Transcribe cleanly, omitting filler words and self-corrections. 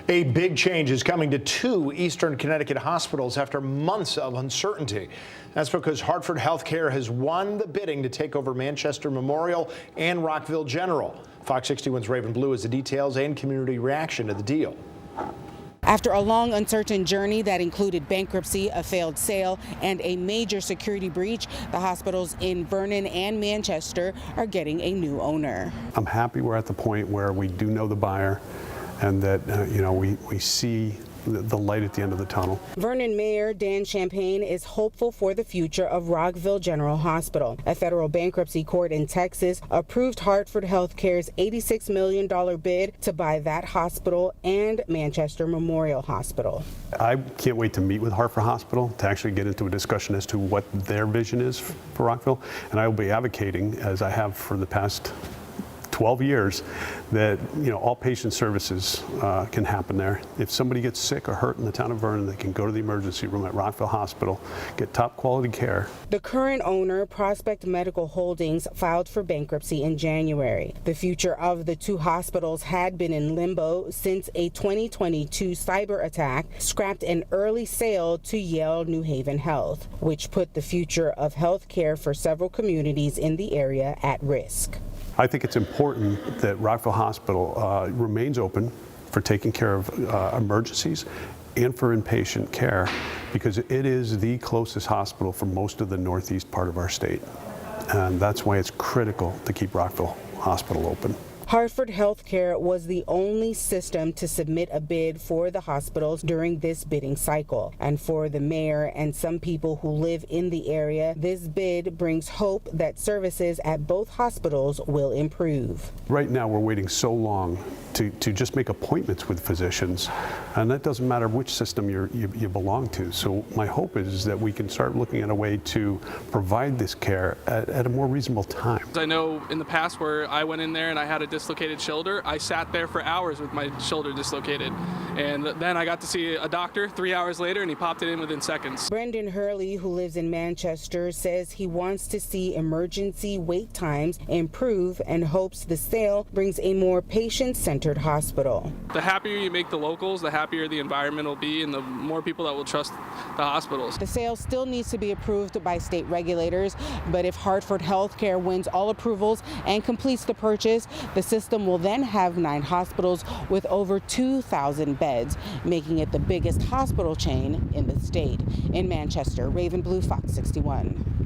A big change is coming to 2 Eastern Connecticut hospitals after months of uncertainty. That's because Hartford HealthCare has won the bidding to take over Manchester Memorial and Rockville General. Fox 61's Raven Blue has the details and community reaction to the deal. After a long, uncertain journey that included bankruptcy, a failed sale, and a major security breach, the hospitals in Vernon and Manchester are getting a new owner. I'm happy we're at the point where we do know the buyer and that we see the light at the end of the tunnel. Vernon Mayor Dan Champagne is hopeful for the future of Rockville General Hospital. A federal bankruptcy court in Texas approved Hartford HealthCare's $86 million bid to buy that hospital and Manchester Memorial Hospital. I can't wait to meet with Hartford Hospital to actually get into a discussion as to what their vision is for Rockville, and I will be advocating, as I have for the past 12 years, that all patient services can happen there. If somebody gets sick or hurt in the town of Vernon, they can go to the emergency room at Rockville Hospital, get top quality care. The current owner, Prospect Medical Holdings, filed for bankruptcy in January. The future of the 2 hospitals had been in limbo since a 2022 cyber attack scrapped an early sale to Yale New Haven Health, which put the future of health care for several communities in the area at risk. I think it's important that Rockville Hospital remains open for taking care of emergencies and for inpatient care, because it is the closest hospital for most of the northeast part of our state. And that's why it's critical to keep Rockville Hospital open. Hartford HealthCare was the only system to submit a bid for the hospitals during this bidding cycle. And for the mayor and some people who live in the area, this bid brings hope that services at both hospitals will improve. Right now, we're waiting so long to just make appointments with physicians, and that doesn't matter which system you belong to. So my hope is that we can start looking at a way to provide this care at a more reasonable time. I know in the past where I went in there and I had a dislocated shoulder, I sat there for hours with my shoulder dislocated, and then I got to see a doctor 3 hours later and he popped it in within seconds. Brendan Hurley, who lives in Manchester, says he wants to see emergency wait times improve and hopes the sale brings a more patient-centered hospital. The happier you make the locals, the happier the environment will be and the more people that will trust the hospitals. The sale still needs to be approved by state regulators, but if Hartford HealthCare wins all approvals and completes the purchase, the system will then have 9 hospitals with over 2,000 beds, making it the biggest hospital chain in the state. In Manchester, Raven Blue, Fox 61.